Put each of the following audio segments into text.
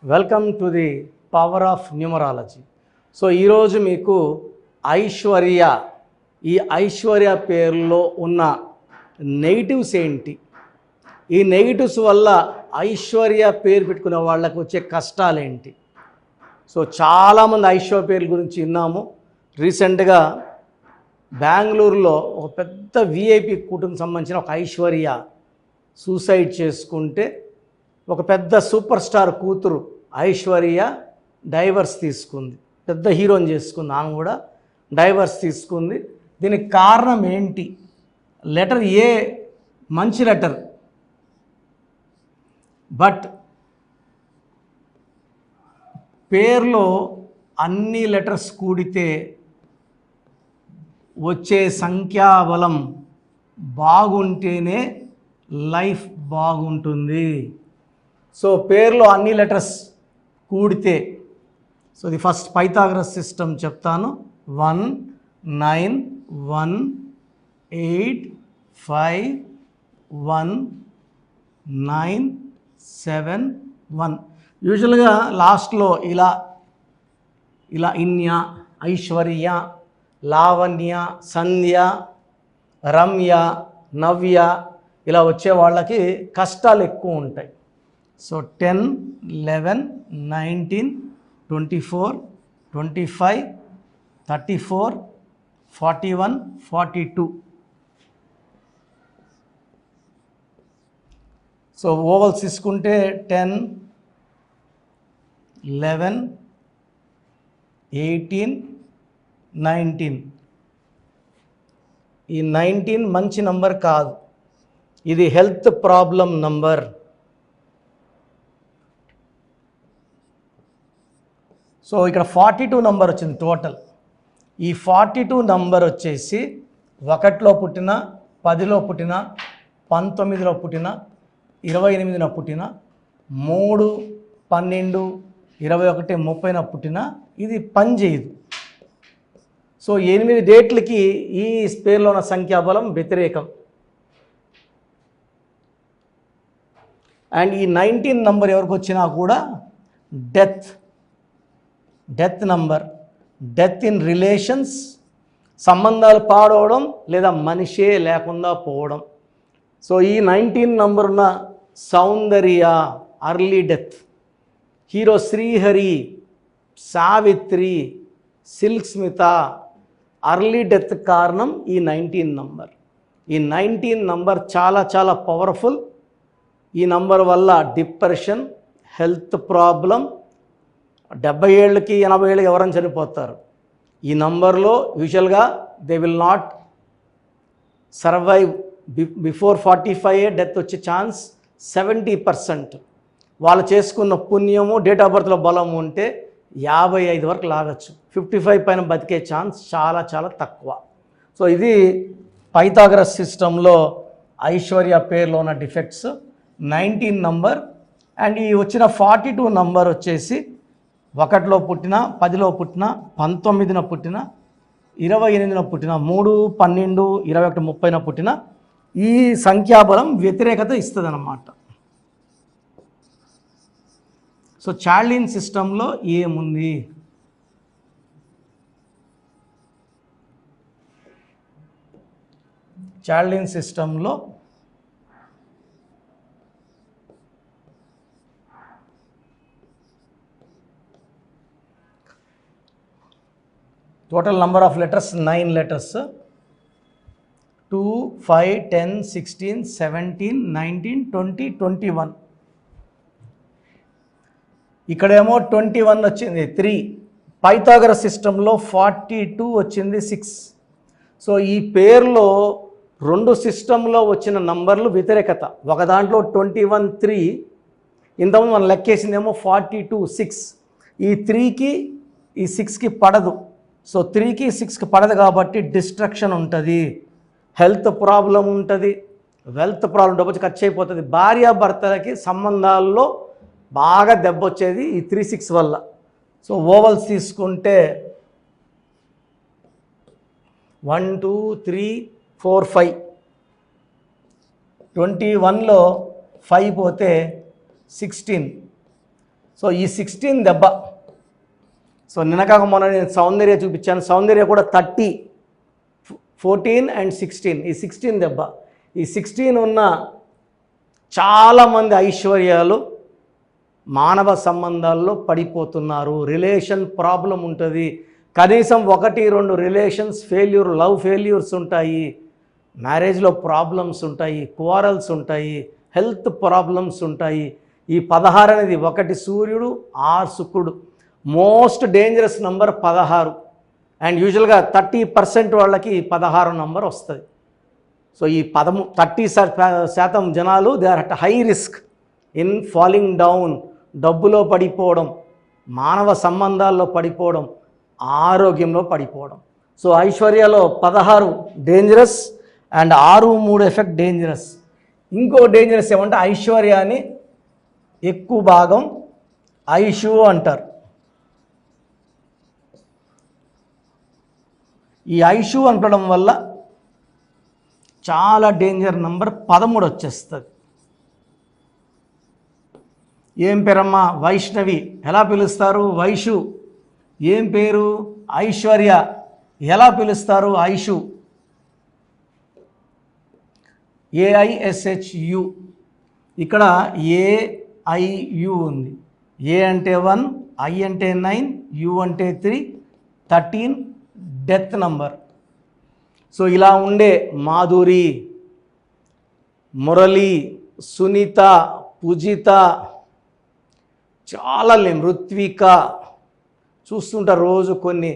Welcome to the power of numerology. So ఈరోజు మీకు ఐశ్వర్య, ఈ ఐశ్వర్య పేరులో ఉన్న నెగిటివ్స్ ఏంటి, ఈ నెగిటివ్స్ వల్ల ఐశ్వర్య పేరు పెట్టుకునే వాళ్ళకు వచ్చే కష్టాలేంటి. సో చాలామంది ఐశ్వర్య పేర్ల గురించి విన్నాము. రీసెంట్గా బెంగళూరులో ఒక పెద్ద విఐపి కుటుంబం సంబంధించిన ఒక ఐశ్వర్య సూసైడ్ చేసుకుంటే, ఒక పెద్ద సూపర్ స్టార్ కూతురు ఐశ్వర్య డైవర్స్ తీసుకుంది. పెద్ద హీరోని చేసుకుంది, ఆమె కూడా డైవర్స్ తీసుకుంది. దీనికి కారణం ఏంటి? లెటర్ ఏ మంచి లెటర్, బట్ పేర్లో అన్ని లెటర్స్ కూడితే వచ్చే సంఖ్యాబలం బాగుంటేనే లైఫ్ బాగుంటుంది. సో పేర్లో అన్ని లెటర్స్ కూడితే, so the first Pythagoras system చెప్తాను. 1 9 1 8 5 1 9 7 1. యూజువల్గా లాస్ట్లో ఇలా ఇన్య, ఐశ్వర్య, లావణ్య, సంధ్య, రమ్య, నవ్య ఇలా వచ్చే వాళ్ళకి కష్టాలు ఎక్కువ ఉంటాయి. సో 10 11 19 24 25 34 41 42. సో ఓవల్స్ తీసుకుంటే 10 11 18 19. ఈ 19 మంచి నంబర్ కాదు, ఇది హెల్త్ ప్రాబ్లం నంబర్. సో ఇక్కడ 42 నంబర్ వచ్చింది టోటల్. ఈ 42 నంబర్ వచ్చేసి 1లో పుట్టిన, 10లో పుట్టిన, 19లో పుట్టిన, 28న పుట్టిన, 3 12 21 30న పుట్టిన ఇది పని చేయదు. సో 8 డేట్లకి ఈ పేర్లో ఉన్న సంఖ్యాబలం వ్యతిరేకం. అండ్ ఈ 19 నంబర్ ఎవరికి వచ్చినా కూడా death number, death in relations, సంబంధాలు పాడవడం లేదా మనిషే లేకుండా పోవడం. సో ఈ 19 నంబర్ ఉన్న Soundarya early death, hero Srihari, Savitri, silk Smitha early death కారణం ఈ 19 నంబర్. ఈ 19 నంబర్ చాలా చాలా పవర్ఫుల్. ఈ నంబర్ వల్ల డిప్రెషన్, హెల్త్ ప్రాబ్లం, 70 ఏళ్ళకి 80 ఏళ్ళకి ఎవరైనా చనిపోతారు. ఈ నంబర్లో యూజువల్గా they will not survive before 45 death వచ్చే ఛాన్స్ 70%. వాళ్ళు చేసుకున్న పుణ్యము, డేట్ ఆఫ్ బర్త్లో బలం ఉంటే 55 వరకు లాగచ్చు. 55 పైన బతికే ఛాన్స్ చాలా చాలా తక్కువ. సో ఇది పైథాగరస్ సిస్టంలో ఐశ్వర్య పేరులో ఉన్న డిఫెక్ట్స్ 19 నంబర్. అండ్ ఈ వచ్చిన 42 నంబర్ వచ్చేసి 1లో పుట్టిన, 10లో పుట్టిన, 19న పుట్టిన, 28న పుట్టిన, 3 12 21 30న పుట్టిన ఈ సంఖ్యాబలం వ్యతిరేకత ఇస్తుంది అన్నమాట. సో చార్లిన్ సిస్టంలో ఏముంది? చార్లిన్ సిస్టంలో total number of letters 9 letters. 2 5 10 16 17 19 20 21. ఇక్కడేమో 21 వచ్చింది 3. పైథాగరస్ సిస్టంలో 42 వచ్చింది 6. సో ఈ పేరులో 2 సిస్టంలో వచ్చిన నంబర్లు వ్యతిరేకత. ఒక దాంట్లో 21 3, ఇంతకుముందు మనం లెక్కేసిందేమో 42 6. ఈ 3కి ఈ 6కి పడదు. సో 3కి 6కి పడదు కాబట్టి డిస్ట్రక్షన్ ఉంటుంది, హెల్త్ ప్రాబ్లం ఉంటుంది, వెల్త్ ప్రాబ్లం, డబ్బు ఖర్చు అయిపోతుంది. భార్యాభర్తలకి సంబంధాల్లో బాగా దెబ్బ వచ్చేది ఈ 3 6 వల్ల. సో ఓవల్స్ తీసుకుంటే 1 2 3 4 5. 21లో 5 పోతే 16. సో ఈ 16 దెబ్బ. సో నిన్నకాక మొన్న నేను సౌందర్య చూపించాను, సౌందర్య కూడా 30, 14 అండ్ 16, ఈ 16 దెబ్బ. ఈ 16 ఉన్న చాలామంది ఐశ్వర్యాలు మానవ సంబంధాల్లో పడిపోతున్నారు. రిలేషన్ ప్రాబ్లం ఉంటుంది, కనీసం 1-2 రిలేషన్స్ ఫెయిల్యూర్, లవ్ ఫెయిల్యూర్స్ ఉంటాయి, మ్యారేజ్లో ప్రాబ్లమ్స్ ఉంటాయి, క్వారల్స్ ఉంటాయి, హెల్త్ ప్రాబ్లమ్స్ ఉంటాయి. ఈ 16 అనేది 1 సూర్యుడు 6 శుక్రుడు, మోస్ట్ డేంజరస్ నంబర్ 16. అండ్ యూజువల్గా 30% వాళ్ళకి 16 నంబర్ వస్తుంది. సో ఈ 30% జనాలు they are at high risk in falling down, డబ్బులో పడిపోవడం, మానవ సంబంధాల్లో పడిపోవడం, ఆరోగ్యంలో పడిపోవడం. సో ఐశ్వర్యలో 16 డేంజరస్ అండ్ 6-3 ఎఫెక్ట్ డేంజరస్. ఇంకో డేంజరస్ ఏమంటే ఐశ్వర్యాన్ని ఎక్కువ భాగం ఐషు అంటారు. ఈ ఐషు అనడం వల్ల చాలా డేంజర్ నంబర్ 13 వచ్చేస్తుంది. ఏం పేరమ్మా? వైష్ణవి. ఎలా పిలుస్తారు? వైషు. ఏం పేరు? ఐశ్వర్య. ఎలా పిలుస్తారు? ఐషు. AISHU. ఇక్కడ AIU ఉంది. ఏ అంటే 1, I అంటే 9, U అంటే 3, 13 డెత్ నంబర్. సో ఇలా ఉండే మాధురి, మురళి, సునీత, పూజిత, చాలా ఋత్విక చూస్తుంటారు రోజు. కొన్ని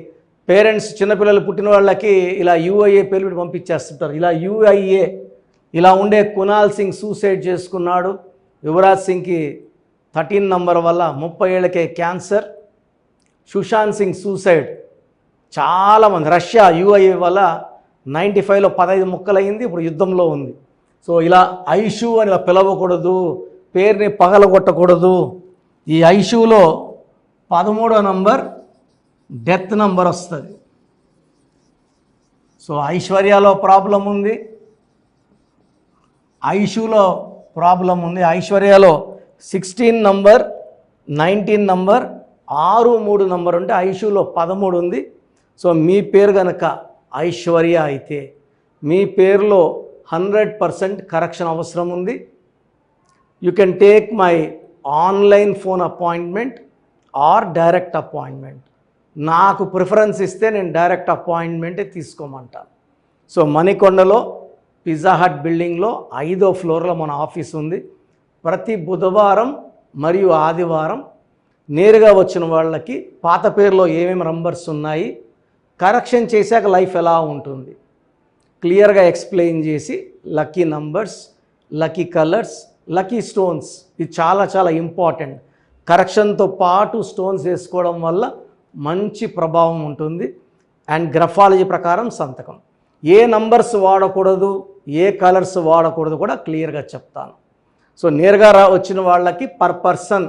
పేరెంట్స్ చిన్నపిల్లలు పుట్టిన వాళ్ళకి ఇలా UIA పేరు పెట్టి పంపించేస్తుంటారు. ఇలా UIA. ఇలా ఉండే కునాల్ సింగ్ సూసైడ్ చేసుకున్నాడు. యువరాజ్ సింగ్కి 13 నంబర్ వల్ల 30 ఏళ్ళకే క్యాన్సర్. సుశాంత్ సింగ్ సూసైడ్. చాలామంది రష్యా UIA వల్ల 95లో 15 ముక్కలైంది, ఇప్పుడు యుద్ధంలో ఉంది. సో ఇలా ఐషు అని ఇలా పిలవకూడదు, పేరుని పగలగొట్టకూడదు. ఈ ఐషులో 13వ నంబర్ డెత్ నంబర్ వస్తుంది. సో ఐశ్వర్యలో ప్రాబ్లం ఉంది, ఐషులో ప్రాబ్లం ఉంది. ఐశ్వర్యలో 16 నంబర్, 19 నంబర్, 6-3 నంబర్ ఉంటే ఐషులో 13 ఉంది. సో మీ పేరు కనుక ఐశ్వర్య అయితే మీ పేరులో 100% కరెక్షన్ అవసరం ఉంది. You can take my online phone appointment are direct appointment. నాకు ప్రిఫరెన్స్ ఇస్తే నేను డైరెక్ట్ అపాయింట్మెంటే తీసుకోమంటాను. సో మణికొండలో పిజ్జా హట్ బిల్డింగ్లో 5వ ఫ్లోర్లో మన ఆఫీస్ ఉంది. ప్రతి బుధవారం మరియు ఆదివారం నేరుగా వచ్చిన వాళ్ళకి పాత పేరులో ఏమేమి నంబర్స్ ఉన్నాయి, కరెక్షన్ చేశాక లైఫ్ ఎలా ఉంటుంది క్లియర్గా ఎక్స్ప్లెయిన్ చేసి, lucky numbers, lucky colours, lucky stones, ఇది చాలా చాలా ఇంపార్టెంట్. కరెక్షన్తో పాటు స్టోన్స్ వేసుకోవడం వల్ల మంచి ప్రభావం ఉంటుంది. అండ్ గ్రఫాలజీ ప్రకారం సంతకం, ఏ నంబర్స్ వాడకూడదు, ఏ కలర్స్ వాడకూడదు కూడా క్లియర్గా చెప్తాను. సో నేరుగా వచ్చిన వాళ్ళకి పర్ పర్సన్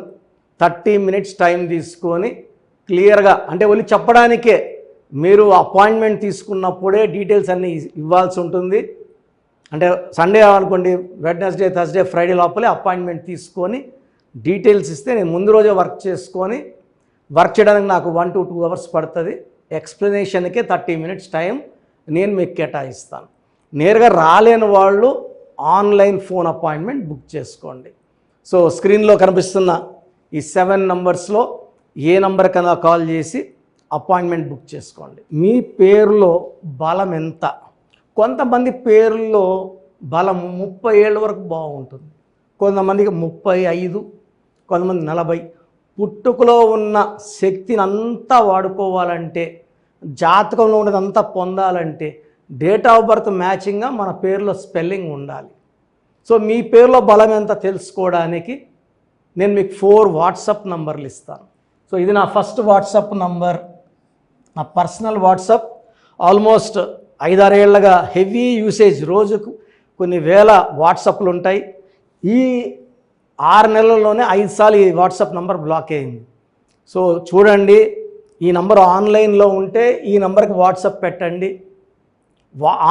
30 మినిట్స్ టైం తీసుకొని క్లియర్గా, అంటే ఓన్లీ చెప్పడానికే, మీరు అపాయింట్మెంట్ తీసుకున్నప్పుడే డీటెయిల్స్ అన్నీ ఇవ్వాల్సి ఉంటుంది. అంటే సండే అనుకోండి, వెడ్నెస్డే, థర్స్డే, ఫ్రైడే లోపలే అపాయింట్మెంట్ తీసుకొని డీటెయిల్స్ ఇస్తే నేను ముందు రోజే వర్క్ చేసుకొని, వర్క్ చేయడానికి నాకు 1 to 2 అవర్స్ పడుతుంది. ఎక్స్ప్లెనేషన్కే 30 మినిట్స్ టైం నేను మీకు కేటాయిస్తాను. నేరుగా రాలేని వాళ్ళు ఆన్లైన్ ఫోన్ అపాయింట్మెంట్ బుక్ చేసుకోండి. సో స్క్రీన్లో కనిపిస్తున్న ఈ 7 నంబర్స్లో ఏ నంబర్ కన్నా కాల్ చేసి అపాయింట్మెంట్ బుక్ చేసుకోండి. మీ పేరులో బలం ఎంత? కొంతమంది పేరులో బలం 30 ఏళ్ళ వరకు బాగుంటుంది, కొంతమందికి 35, కొంతమంది 40. పుట్టుకలో ఉన్న శక్తిని అంతా వాడుకోవాలంటే, జాతకంలో ఉన్నదంతా పొందాలంటే డేట్ ఆఫ్ బర్త్ మ్యాచింగ్గా మన పేరులో స్పెల్లింగ్ ఉండాలి. సో మీ పేరులో బలం ఎంత తెలుసుకోవడానికి నేను మీకు 4 వాట్సాప్ నంబర్లు ఇస్తాను. సో ఇది నా ఫస్ట్ వాట్సాప్ నంబర్, నా పర్సనల్ వాట్సాప్. ఆల్మోస్ట్ 5-6 ఏళ్ళగా హెవీ యూసేజ్, రోజుకు కొన్ని వేల వాట్సాప్లు ఉంటాయి. ఈ 6 నెలల్లోనే 5 సార్లు ఈ వాట్సాప్ నంబర్ బ్లాక్ అయింది. సో చూడండి, ఈ నంబర్ ఆన్లైన్లో ఉంటే ఈ నంబర్కి వాట్సాప్ పెట్టండి.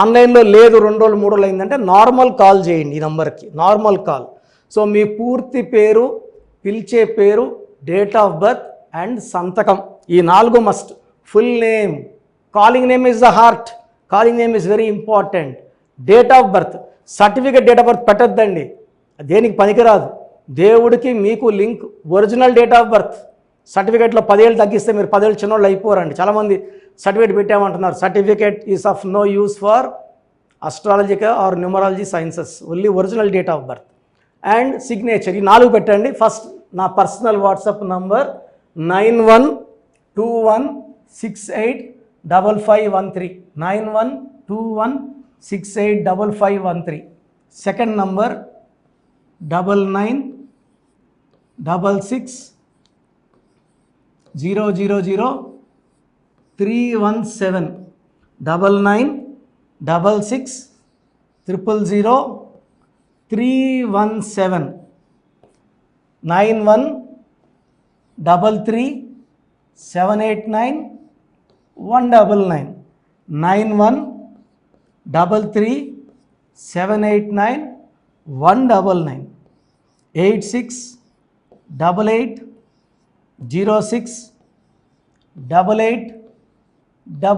ఆన్లైన్లో లేదు, 2 రోజులు 3 రోజులు అయిందంటే నార్మల్ కాల్ చేయండి ఈ నంబర్కి, నార్మల్ కాల్. సో మీ పూర్తి పేరు, పిలిచే పేరు, డేట్ ఆఫ్ బర్త్ అండ్ సంతకం. ఈ 4 must. Full name, calling name is the heart, calling name is very important. Date of birth, certificate date of birth పెట్టద్దండి, దేనికి పనికిరాదు. దేవుడికి మీకు link original date of birth. సర్టిఫికేట్లో 10 ఏళ్ళు తగ్గిస్తే మీరు 10 ఏళ్ళు చిన్నోళ్ళు అయిపోరండి. చాలామంది సర్టిఫికేట్ పెట్టామంటున్నారు. Certificate is of no use for astrological or numerology sciences, only original date of birth and signature. ఈ 4 పెట్టండి. ఫస్ట్ నా personal WhatsApp number 9121685513, 9121685513. Second number 9966000317, 9966000317, 9133789199, 9133789199, 8688068888,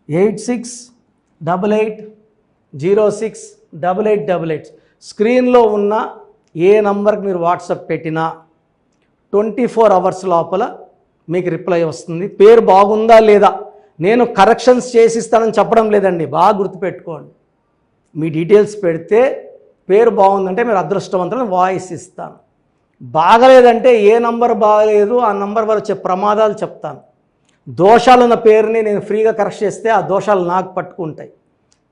8688068888. స్క్రీన్లో ఉన్న ఏ నంబర్కి మీరు వాట్సాప్ పెట్టినా 24 అవర్స్ లోపల మీకు రిప్లై వస్తుంది. పేరు బాగుందా లేదా, నేను కరెక్షన్స్ చేసిస్తానని చెప్పడం లేదండి, బాగా గుర్తుపెట్టుకోండి. మీ డీటెయిల్స్ పెడితే పేరు బాగుందంటే మీరు అదృష్టవంతులను వాయిస్ ఇస్తాను. బాగలేదంటే ఏ నంబర్ బాగలేదు ఆ నంబర్ వల్ల వచ్చే ప్రమాదాలు చెప్తాను. దోషాలు ఉన్న పేరుని నేను ఫ్రీగా కరెక్ట్ చేస్తే ఆ దోషాలు నాకు పట్టుకుంటాయి.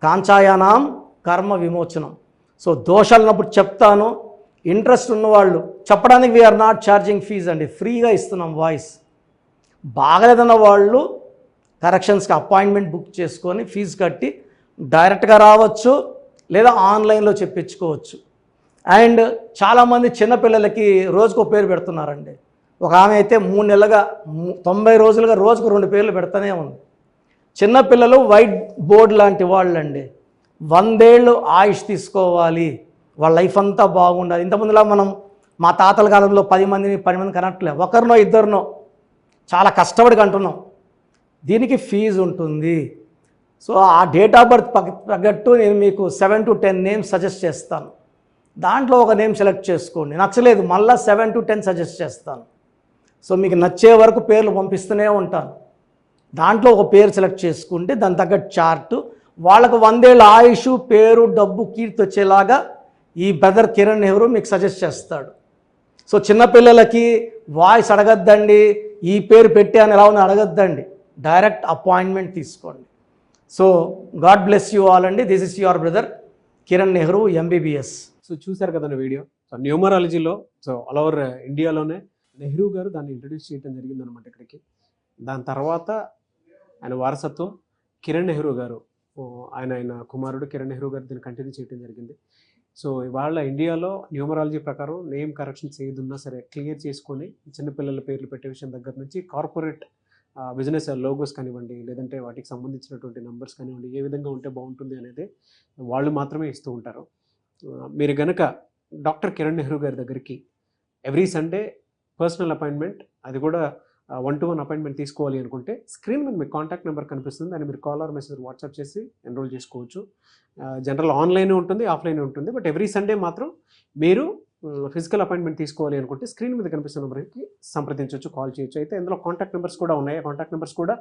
కాంచాయానాం కర్మ విమోచనం. సో దోషాలు ఉన్నప్పుడు చెప్తాను. ఇంట్రెస్ట్ ఉన్నవాళ్ళు చెప్పడానికి వీఆర్ నాట్ ఛార్జింగ్ ఫీజ్ అండి, ఫ్రీగా ఇస్తున్నాం వాయిస్. బాగలేదన్న వాళ్ళు కరెక్షన్స్కి అపాయింట్మెంట్ బుక్ చేసుకొని ఫీజు కట్టి డైరెక్ట్గా రావచ్చు, లేదా ఆన్లైన్లో చెప్పించుకోవచ్చు. అండ్ చాలామంది చిన్నపిల్లలకి రోజుకు పేరు పెడుతున్నారండి. ఒక ఆమె అయితే 3 నెలలుగా 90 రోజులుగా రోజుకు 2 పేర్లు పెడతానే ఉంది. చిన్నపిల్లలు వైట్ బోర్డ్ లాంటి వాళ్ళండి. 100 ఏళ్ళు ఆయుష్ తీసుకోవాలి, వాళ్ళ లైఫ్ అంతా బాగుండాలి. ఇంతకుముందులా మనం మా తాతల కాలంలో 10 మందిని కనట్లే, ఒకరినో ఇద్దరినో చాలా కష్టపడి కంటున్నాం. దీనికి ఫీజు ఉంటుంది. సో ఆ డేట్ ఆఫ్ బర్త్ తగ్గట్టు నేను మీకు 7 to 10 నేమ్స్ సజెస్ట్ చేస్తాను. దాంట్లో ఒక నేమ్ సెలెక్ట్ చేసుకోండి, నచ్చలేదు మళ్ళీ 7 to 10 సజెస్ట్ చేస్తాను. సో మీకు నచ్చే వరకు పేర్లు పంపిస్తూనే ఉంటాను. దాంట్లో ఒక పేరు సెలెక్ట్ చేసుకుంటే దాని తగ్గట్టు చార్టు, వాళ్ళకు 100 ఏళ్ళ ఆయుష్, పేరు, డబ్బు, కీర్తి వచ్చేలాగా ఈ బ్రదర్ కిరణ్ నెహ్రూ మీకు సజెస్ట్ చేస్తాడు. సో చిన్నపిల్లలకి వాయిస్ అడగద్దండి, ఈ పేరు పెట్టాను ఎలా ఉంది అడగద్దండి, డైరెక్ట్ అపాయింట్మెంట్ తీసుకోండి. So god bless you all అండి. This is your brother Kiran Nehru MBBS. So చూశారు కదండి వీడియో. సో న్యూమరాలజీలో సో ఆల్ ఓవర్ ఇండియాలోనే నెహ్రూ గారు దాన్ని ఇంట్రడ్యూస్ చేయడం జరిగింది అనమాట ఇక్కడికి. దాని తర్వాత ఆయన వారసత్వం కిరణ్ నెహ్రూ గారు, ఆయన కుమారుడు కిరణ్ నెహ్రూ గారు దీన్ని కంటిన్యూ చేయడం జరిగింది. సో ఇవాళ ఇండియాలో న్యూమరాలజీ ప్రకారం నేమ్ కరెక్షన్స్ ఏదున్నా సరే క్లియర్ చేసుకొని చిన్నపిల్లల పేర్లు పెట్టే విషయం దగ్గర నుంచి కార్పొరేట్ బిజినెస్ లోగోస్ కానివ్వండి, లేదంటే వాటికి సంబంధించినటువంటి నంబర్స్ కానివ్వండి, ఏ విధంగా ఉంటే బాగుంటుంది అనేది వాళ్ళు మాత్రమే ఇస్తూ ఉంటారు. మీరు కనుక డాక్టర్ కిరణ్ నెహ్రూ గారి దగ్గరికి ఎవ్రీ సండే పర్సనల్ అపాయింట్మెంట్, అది కూడా 1-to-1 అపాయింట్మెంట్ తీసుకోవాలి అనుకుంటే స్క్రీన్ మీద మీకు కాంటాక్ట్ నెంబర్ కనిపిస్తుంది, దాన్ని మీరు కాల్ ఆర్ మెసేజ్ వాట్సాప్ చేసి ఎన్రోల్ చేసుకోవచ్చు. జనరల్ ఆన్లైన్ ఉంటుంది, ఆఫ్లైన్ ఉంటుంది. బట్ ఎవ్రీ సండే మాత్రం మీరు ఫిజికల్ అపాయింట్మెంట్ తీసుకోవాలి అనుకుంటే స్క్రీన్ మీద కనిపిస్తున్న నెంబర్కి సంప్రదించవచ్చు, కాల్ చేయొచ్చు. అయితే ఇందులో కాంటాక్ట్ నెంబర్స్ కూడా ఉన్నాయి. కాంటాక్ట్ నెంబర్స్ కూడా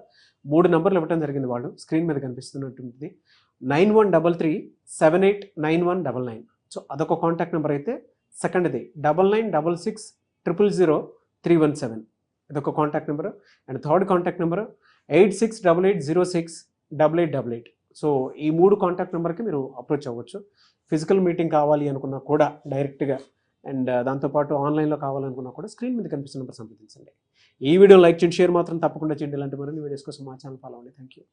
3 నెంబర్లు ఇవ్వడం జరిగింది. వాళ్ళు స్క్రీన్ మీద కనిపిస్తున్నటువంటి 9133789199. సో అదొక కాంటాక్ట్ నెంబర్ అయితే. సెకండ్ది 9966000317, ఇదొక contact number. And third contact number 8688068888. So ఈ 3 కాంటాక్ట్ నెంబర్కి మీరు అప్రోచ్ అవ్వచ్చు. ఫిజికల్ మీటింగ్ కావాలి అనుకున్నా కూడా డైరెక్ట్గా, అండ్ దాంతోపాటు ఆన్లైన్లో కావాలనుకున్నా కూడా స్క్రీన్ మీద కనిపిస్తున్న నెంబర్ సంప్రదించండి. ఈ వీడియో లైక్ చేయండి, షేర్ మాత్రం తప్పకుండా చేయండి. ఇలాంటి మరిన్ని వీడియోస్ కోసం మా ఛానల్ ఫాలో అవ్వండి. Thank you.